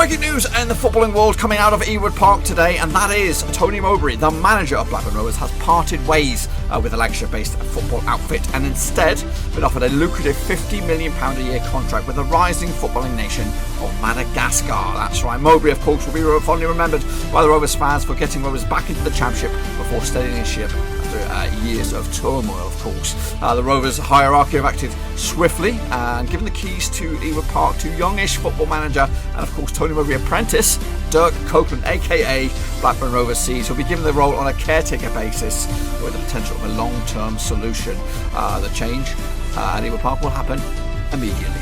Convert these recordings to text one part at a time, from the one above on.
Breaking news in the footballing world coming out of Ewood Park today, and that is Tony Mowbray, the manager of Blackburn Rovers, has parted ways with the Lancashire-based football outfit and instead been offered a lucrative £50 million a year contract with the rising footballing nation of Madagascar. That's right, Mowbray, of course, will be fondly remembered by the Rovers fans for getting Rovers back into the Championship before steadying his ship after years of turmoil, of course. The Rovers hierarchy have acted swiftly and given the keys to Ewood Park to youngish football manager and, of course, Tony Mowbray apprentice Dirk Copeland, aka Blackburn Roverseas, will be given the role on a caretaker basis with the potential of a long-term solution. The change at Ewood Park will happen immediately.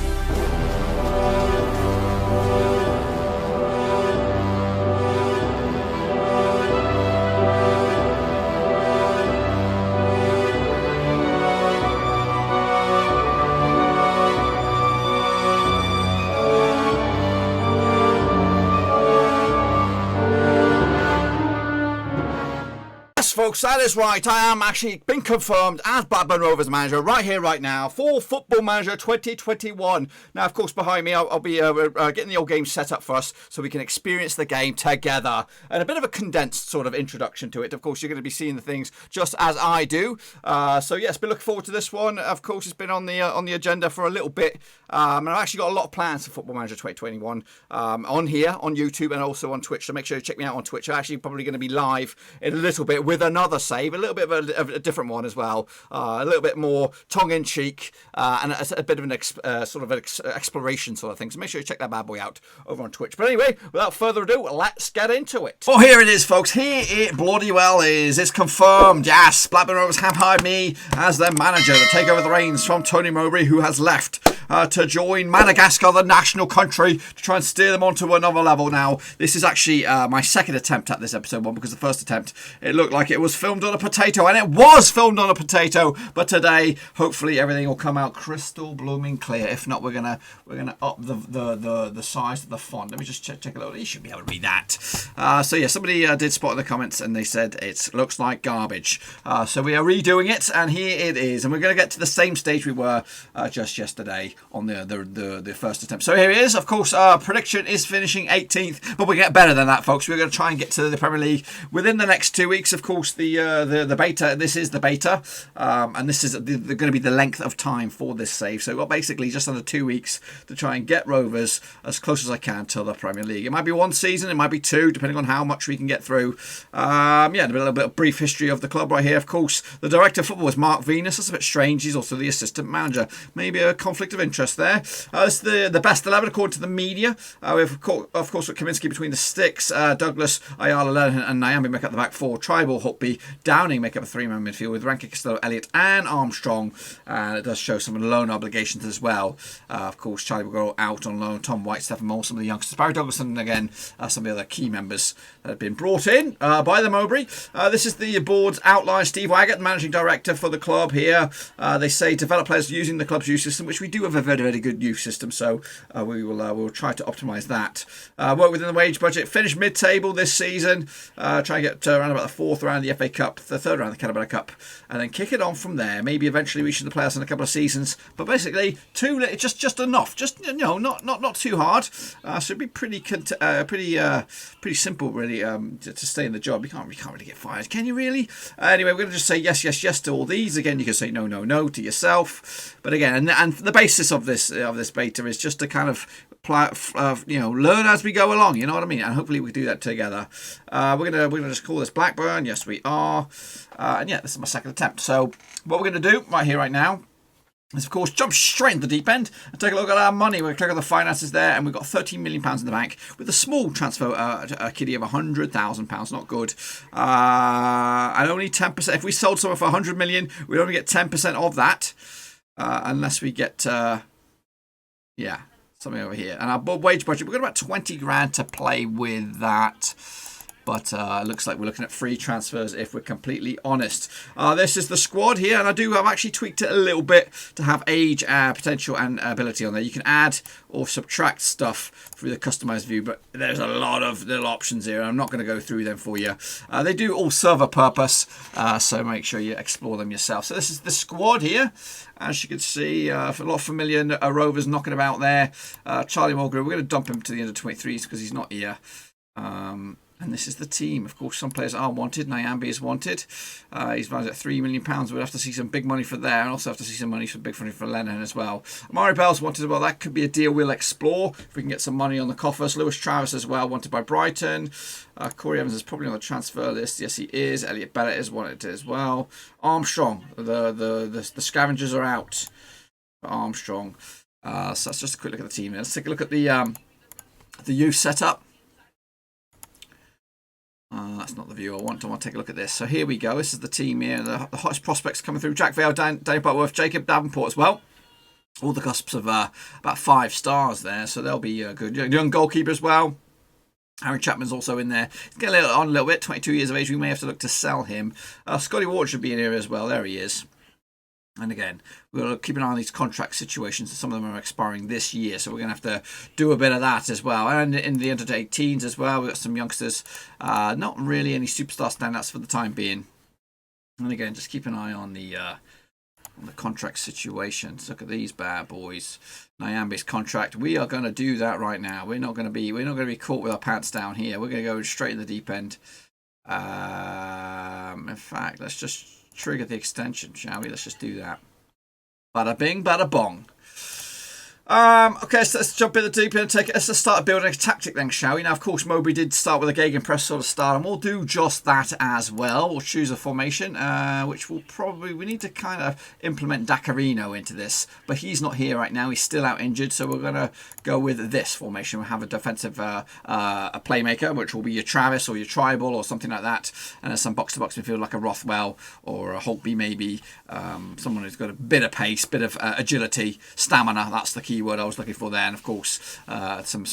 Folks, that is right. I am actually been confirmed as Blackburn Rovers manager right here, right now for Football Manager 2021. Now, of course, behind me, I'll be getting the old game set up for us so we can experience the game together. And a bit of a condensed sort of introduction to it. Of course, you're going to be seeing the things just as I do. So yes, been looking forward to this one. Of course, it's been on the agenda for a little bit. And I've actually got a lot of plans for Football Manager 2021 on here, on YouTube, and also on Twitch. So make sure you check me out on Twitch. I'm actually probably going to be live in a little bit with another save, a little bit of a different one as well, a little bit more tongue-in-cheek, and a bit of an exploration sort of thing. So make sure you check that bad boy out over on Twitch. But anyway, without further ado, let's get into it. Oh, here it is, folks. Here it bloody well is. It's confirmed. Yes, Blackburn Rovers have hired me as their manager to take over the reins from Tony Mowbray, who has left to join Madagascar, the national country, to try and steer them onto another level. Now, this is actually my second attempt at this episode one, because the first attempt, it looked like it was filmed on a potato, and it was filmed on a potato. But today, hopefully, everything will come out crystal blooming clear. If not, we're gonna up the size of the font. Let me just check a little. You should be able to read that. So yeah, somebody did spot in the comments, and they said it looks like garbage. So we are redoing it, and here it is, and we're going to get to the same stage we were just yesterday on the first attempt. So here it is. Of course, our prediction is finishing 18th, but we get better than that, folks. We're going to try and get to the Premier League within the next 2 weeks. Of course, the beta. This is the beta, and this is going to be the length of time for this save. So we've got basically just under 2 weeks to try and get Rovers as close as I can to the Premier League. It might be one season, it might be two, depending on how much we can get through. Yeah, a little bit of brief history of the club right here. Of course, the director of football is Mark Venus. That's a bit strange. He's also the assistant manager. Maybe a conflict of interest there. It's the best 11 according to the media. We have, of course, with Kaminsky between the sticks. Douglas, Ayala, Lennon, and Naomi make up the back four. Tribal, Hutby, Downing make up a three-man midfield with Rankin, Costello, Elliott, and Armstrong. And it does show some loan obligations as well. Of course, Charlie will go out on loan. Tom White, Stephen Moore, some of the youngsters. Barry Douglas, and again, some of the other key members that have been brought in by the Mowbray. This is the board's outline. Steve Waggett, managing director for the club here. They say develop players using the club's youth system, which we do have a very, very good youth system. So we'll try to optimise that. Work within the wage budget. Finish mid-table this season. Try and get around about the fourth round of the FA Cup, the third round of the Carabao Cup, and then kick it on from there. Maybe eventually reaching the playoffs in a couple of seasons, but basically just enough. Just not too hard. So it'd be pretty simple really to stay in the job. You can't really get fired, can you really? Anyway, we're going to just say yes to all these. Again, you can say no to yourself. But again, and the basis of this beta is just to kind of learn as we go along. You know what I mean? And hopefully we do that together. We're gonna just call this Blackburn. Yes, we are. And yeah, this is my second attempt. So what we're going to do right here, right now, is of course jump straight into the deep end and take a look at our money. We're going to click on the finances there, and we've got £13 million in the bank with a small transfer kitty of £100,000. Not good. And only 10%. If we sold someone for 100 million, we'd only get 10% of that, unless we get something over here. And our wage budget, we've got about 20 grand to play with that. But it looks like we're looking at free transfers if we're completely honest. This is the squad here, and I've actually tweaked it a little bit to have age, potential, and ability on there. You can add or subtract stuff through the customized view, but there's a lot of little options here. I'm not going to go through them for you. They do all serve a purpose, so make sure you explore them yourself. So this is the squad here. As you can see, a lot of familiar Rovers knocking about there. Charlie Mulgrew, we're going to dump him to the under 23s because he's not here. And this is the team. Of course, some players are wanted. Nyambe is wanted. He's valued at £3 million. We'll have to see some big money for there, and also have to see some money for big money for Lennon as well. Amari Bell's wanted as well. That could be a deal we'll explore if we can get some money on the coffers. Lewis Travis as well, wanted by Brighton. Corey Evans is probably on the transfer list. Yes, he is. Elliot Bellett is wanted as well. Armstrong, the scavengers are out for Armstrong. So that's just a quick look at the team. Let's take a look at the youth setup. That's not the view I want. I want to take a look at this. So here we go. This is the team here. The hottest prospects coming through. Jack Vale, Danny Butterworth, Jacob Davenport as well. All the cusps of about 5 stars there. So they'll be good. Young goalkeeper as well. Harry Chapman's also in there. He's getting on a little bit. 22 years of age. We may have to look to sell him. Scotty Ward should be in here as well. There he is. And again, we'll keep an eye on these contract situations. Some of them are expiring this year, so we're going to have to do a bit of that as well. And in the under-18s as well, we've got some youngsters. Not really any superstar standouts for the time being. And again, just keep an eye on the contract situations. Look at these bad boys. Nyambe's contract. We are going to do that right now. We're not going to be caught with our pants down here. We're going to go straight in the deep end. In fact, let's just trigger the extension, shall we? Let's just do that. Bada bing, bada bong. Okay, so let's jump in the deep end and let's just start building a tactic then, shall we? Now, of course, Mowbray did start with a gegenpress sort of start, and we'll do just that as well. We'll choose a formation, which we need to kind of implement Dacarino into this, but he's not here right now. He's still out injured, so we're going to go with this formation. We'll have a defensive a playmaker, which will be your Travis or your Tribal or something like that, and then some box-to-box midfield like a Rothwell or a Holtby maybe, someone who's got a bit of pace, bit of agility, stamina. That's the key word I was looking for there, and of course some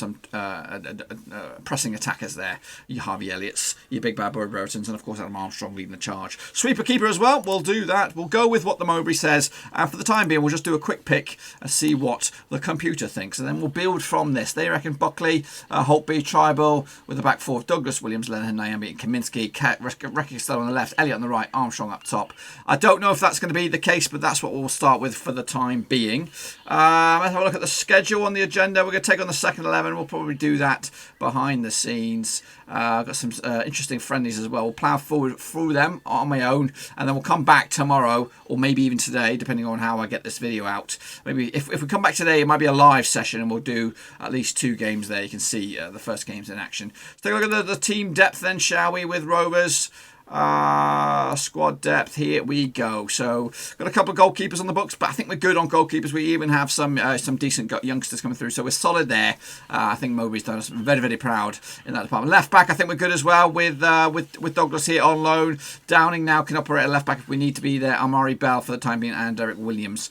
pressing attackers there, your Harvey Elliott's, your big bad boy Brereton's, and of course Adam Armstrong leading the charge. Sweeper keeper as well, we'll do that. We'll go with what the Mowbray says, and for the time being we'll just do a quick pick and see what the computer thinks, and then we'll build from this. They reckon Buckley, Holtby, Tribal with the back four of Douglas, Williams, Lennon, Nyambe and Kaminsky, Reckick still on the left, Elliott on the right, Armstrong up top. I don't know if that's going to be the case, but that's what we'll start with for the time being. Let's have a look at the schedule on the agenda. We're going to take on the second 11. We'll probably do that behind the scenes. I've got some interesting friendlies as well. We'll plough forward through them on my own, and then we'll come back tomorrow, or maybe even today, depending on how I get this video out. Maybe if we come back today, it might be a live session, and we'll do at least 2 games there. You can see the first games in action. Let's take a look at the team depth then, shall we, with Rovers. Squad depth, here we go. So got a couple of goalkeepers on the books, but I think we're good on goalkeepers. We even have some decent youngsters coming through, so we're solid there. I think Mowbray's done us very, very proud in that department. Left back, I think we're good as well with Douglas here on loan. Downing now can operate at left back if we need to be there. Amari Bell for the time being, and Derek Williams.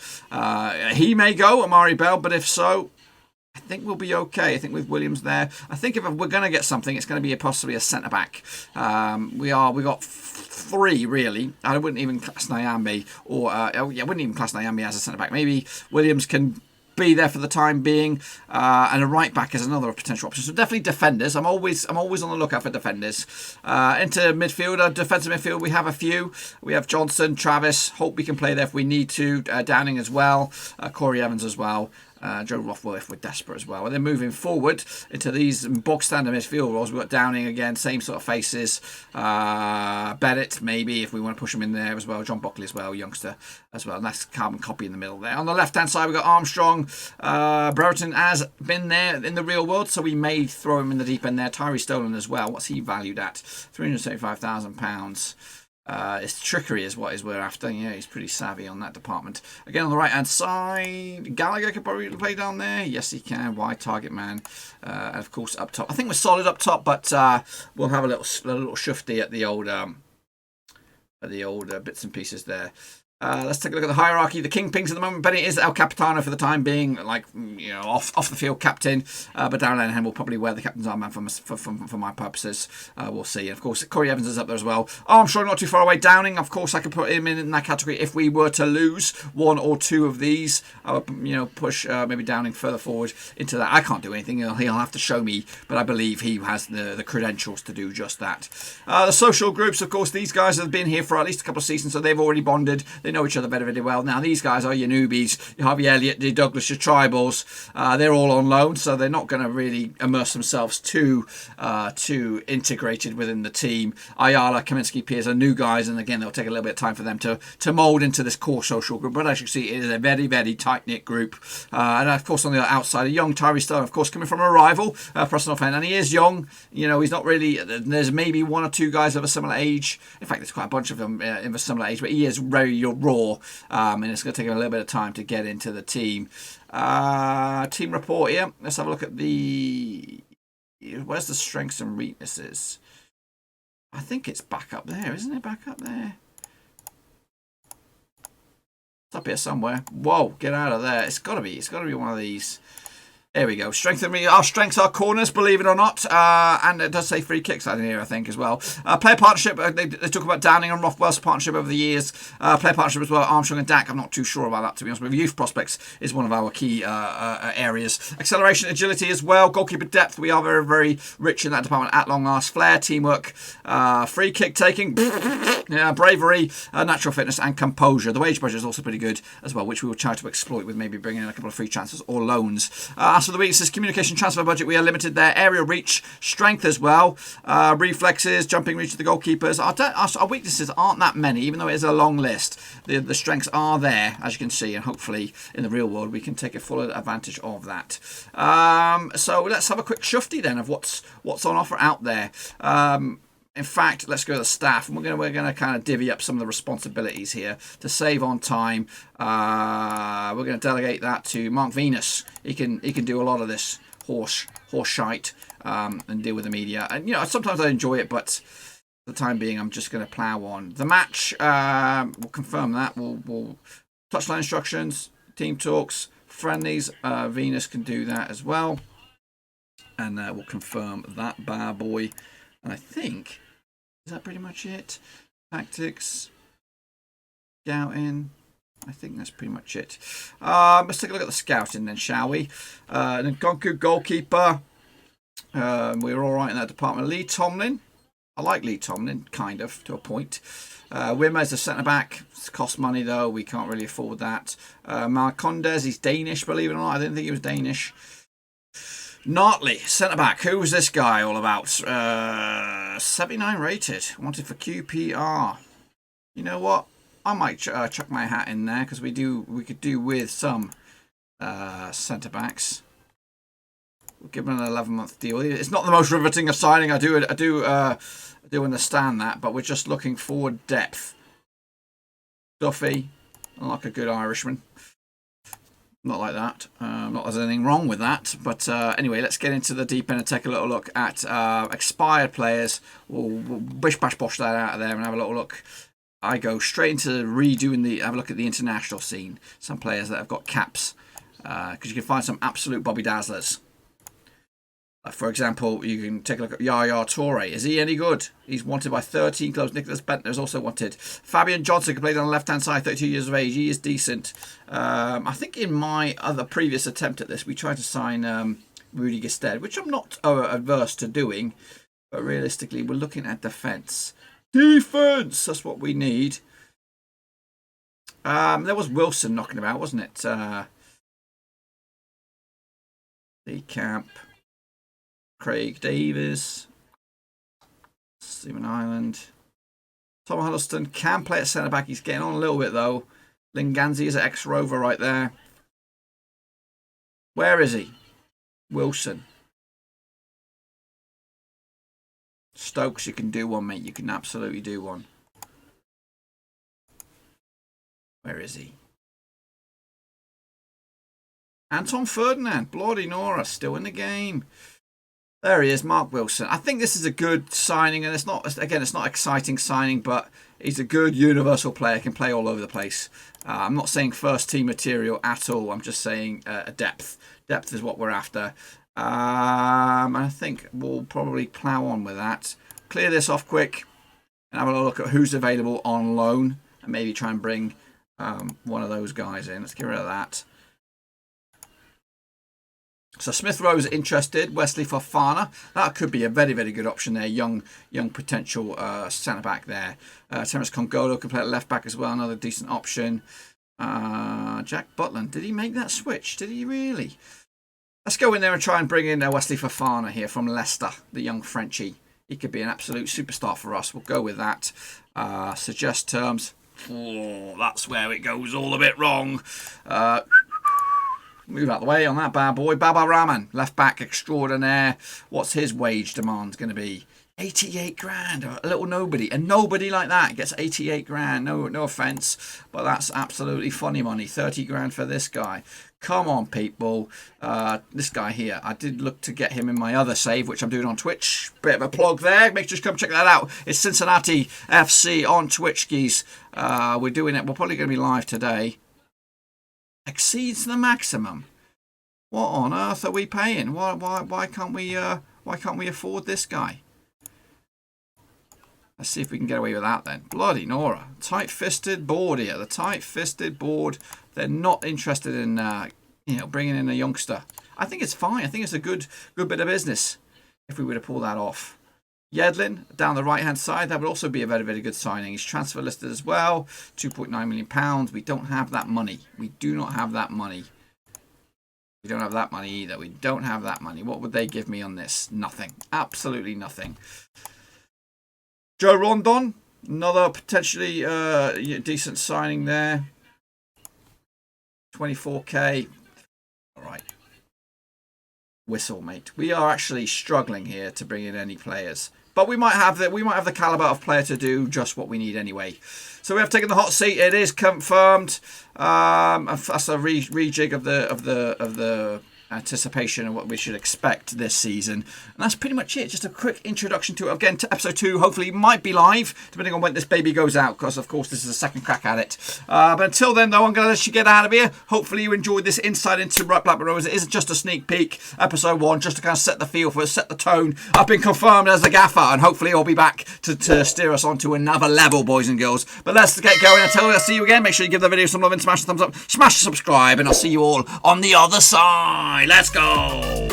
He may go, Amari Bell, but if so, I think we'll be okay. I think with Williams there, I think if we're going to get something, it's going to be possibly a centre back. We got 3 really. I wouldn't even class Nyambe I wouldn't even class Nyambe as a centre back. Maybe Williams can be there for the time being, and a right back is another potential option. So definitely defenders. I'm always on the lookout for defenders. Into midfield, defensive midfield, we have a few. We have Johnson, Travis, Hope we can play there if we need to. Downing as well, Corey Evans as well. Joe Rothwell if we're desperate as well. And then moving forward into these box standard midfield roles, we've got Downing again, same sort of faces. Bennett maybe if we want to push him in there as well. John Buckley as well, youngster as well. And that's carbon copy in the middle there. On the left hand side we've got Armstrong. Brereton has been there in the real world, so we may throw him in the deep end there. Tyree Stolen as well. What's he valued at? £375,000. It's trickery is what we're after. Yeah, he's pretty savvy on that department. Again, on the right-hand side, Gallagher could probably play down there. Yes, he can. Wide target man. And of course, up top. I think we're solid up top, but we'll have a little shufty at the old bits and pieces there. Let's take a look at the hierarchy. The Kingpins at the moment. Benny is El Capitano for the time being, like, you know, off the field captain. But Darren Lenihan will probably wear the captain's armband for my purposes. We'll see. And of course, Corey Evans is up there as well. Armstrong not too far away. Downing, of course, I could put him in that category if we were to lose one or two of these. I would, you know, push maybe Downing further forward into that. I can't do anything. He'll have to show me, but I believe he has the credentials to do just that. The social groups, of course, these guys have been here for at least a couple of seasons, so they've already bonded. They know each other very well. Now, these guys are your newbies, your Harvey Elliott, your Douglas, your Tribals. They're all on loan, so they're not going to really immerse themselves too integrated within the team. Ayala, Kaminsky, Piers are new guys, and again, they'll take a little bit of time for them to mould into this core social group. But as you can see, it is a very, very tight-knit group. And of course, on the outside, a young Tyree Stone, of course, coming from a rival, Preston North End, and he is young. You know, he's not really. There's maybe one or two guys of a similar age. In fact, there's quite a bunch of them in a similar age, but he is very raw. And it's going to take him a little bit of time to get into the team. Team report here. Let's have a look at where's the strengths and weaknesses? I think it's back up there, isn't it? Back up there. It's up here somewhere. Whoa, get out of there. It's got to be one of these. There we go. Our strengths are corners, believe it or not. And it does say free kicks out in here, I think, as well. Player partnership, they talk about Downing and Rothwell's partnership over the years. Player partnership as well, Armstrong and Dak. I'm not too sure about that, to be honest with you. Youth prospects is one of our key areas. Acceleration, agility as well. Goalkeeper depth, we are very, very rich in that department at long last. Flair, teamwork, free kick taking, bravery, natural fitness, and composure. The wage budget is also pretty good as well, which we will try to exploit with maybe bringing in a couple of free transfers or loans. So the weaknesses, communication, transfer budget, we are limited there. Aerial reach, strength as well. Reflexes, jumping reach of the goalkeepers. Our weaknesses aren't that many, even though it is a long list. The strengths are there, as you can see, and hopefully in the real world we can take a full advantage of that. So let's have a quick shufty then of what's on offer out there. In fact, let's go to the staff, and we're going to kind of divvy up some of the responsibilities here to save on time. We're going to delegate that to Mark Venus. He can do a lot of this horse shite and deal with the media. And you know, sometimes I enjoy it, but for the time being, I'm just going to plough on. The match, we'll confirm that. We'll touchline instructions, team talks, friendlies. Venus can do that as well, and we'll confirm that bad boy. And I think. Is that pretty much it? Tactics, scouting. I think that's pretty much it. Let's take a look at the scouting then, shall we? Nkunku, goalkeeper. We're all right in that department. Lee Tomlin. I like Lee Tomlin, kind of, to a point. Wim as the centre-back. It costs money, though. We can't really afford that. Marcondes, he's Danish, believe it or not. I didn't think he was Danish. Nartley, centre-back. Who was this guy all about? 79 rated. Wanted for QPR. You know what? I might chuck my hat in there because we could do with some centre-backs. We'll give him an 11-month deal. It's not the most riveting of signing. I do understand that, but we're just looking for depth. Duffy, like a good Irishman. Not like that. Not that there's anything wrong with that. But anyway, let's get into the deep end and take a little look at expired players. We'll bish bash bosh that out of there and have a little look. I go straight into have a look at the international scene. Some players that have got caps. Because you can find some absolute Bobby Dazzlers. For example, you can take a look at Yaya Toure. Is he any good? He's wanted by 13 clubs. Nicholas Bentner is also wanted. Fabian Johnson can play on the left-hand side, 32 years of age. He is decent. I think in my other previous attempt at this, we tried to sign Rudy Gestede, which I'm not adverse to doing. But realistically, we're looking at defence. Defence! That's what we need. There was Wilson knocking about, wasn't it? Lee Camp. Craig Davies, Stephen Ireland, Tom Huddleston can play at centre back. He's getting on a little bit though. Linganzi is an ex-Rover right there. Where is he? Wilson. Stokes, you can do one, mate. You can absolutely do one. Where is he? Anton Ferdinand, Bloody Nora, still in the game. There he is, Mark Wilson. I think this is a good signing, and it's not exciting signing, but he's a good universal player, can play all over the place. I'm not saying first team material at all. I'm just saying depth. Depth is what we're after. I think we'll probably plough on with that. Clear this off quick and have a look at who's available on loan, and maybe try and bring one of those guys in. Let's get rid of that. So Smith Rowe's interested. Wesley Fofana. That could be a very, very good option there. Young potential centre back there. Terence Congolo can play at left back as well. Another decent option. Jack Butland. Did he make that switch? Did he really? Let's go in there and try and bring in Wesley Fofana here from Leicester, the young Frenchie. He could be an absolute superstar for us. We'll go with that. Suggest terms. Oh, that's where it goes all a bit wrong. Move out the way on that bad boy. Baba Rahman, left back extraordinaire. What's his wage demand going to be? 88 grand. A little nobody. A nobody like that gets 88 grand. No offence, but that's absolutely funny money. 30 grand for this guy. Come on, people. This guy here. I did look to get him in my other save, which I'm doing on Twitch. Bit of a plug there. Make sure you come check that out. It's Cincinnati FC on Twitch, geez. We're doing it. We're probably going to be live today. Exceeds the maximum. What on earth are we paying? Why can't we afford this guy? Let's see if we can get away with that then. Bloody Nora. Tight-fisted board here. The tight-fisted board. They're not interested in bringing in a youngster. I think it's fine. I think it's a good bit of business if we were to pull that off. Yedlin down the right hand side, that would also be a very, very good signing. He's transfer listed as well. £2.9 million. We don't have that money. We do not have that money. We don't have that money either. We don't have that money. What would they give me on this? Nothing. Absolutely nothing. Joe Rondon, another potentially decent signing there. 24k. All right. Whistle, mate. We are actually struggling here to bring in any players, but we might have the caliber of player to do just what we need anyway. So we have taken the hot seat. It is confirmed. That's a rejig of the anticipation of what we should expect this season, and that's pretty much it. Just a quick introduction to it. Again, to episode 2 hopefully might be live depending on when this baby goes out, because of course this is a second crack at it. But until then though, I'm going to let you get out of here. Hopefully you enjoyed this insight into Blackburn Rovers. It isn't just a sneak peek, episode 1, just to kind of set the feel for it, set the tone. I've been confirmed as the gaffer, and hopefully I'll be back to steer us on to another level, boys and girls. But let's get going. Until I see you again, make sure you give the video some love and smash the thumbs up, smash the subscribe, and I'll see you all on the other side. Let's go.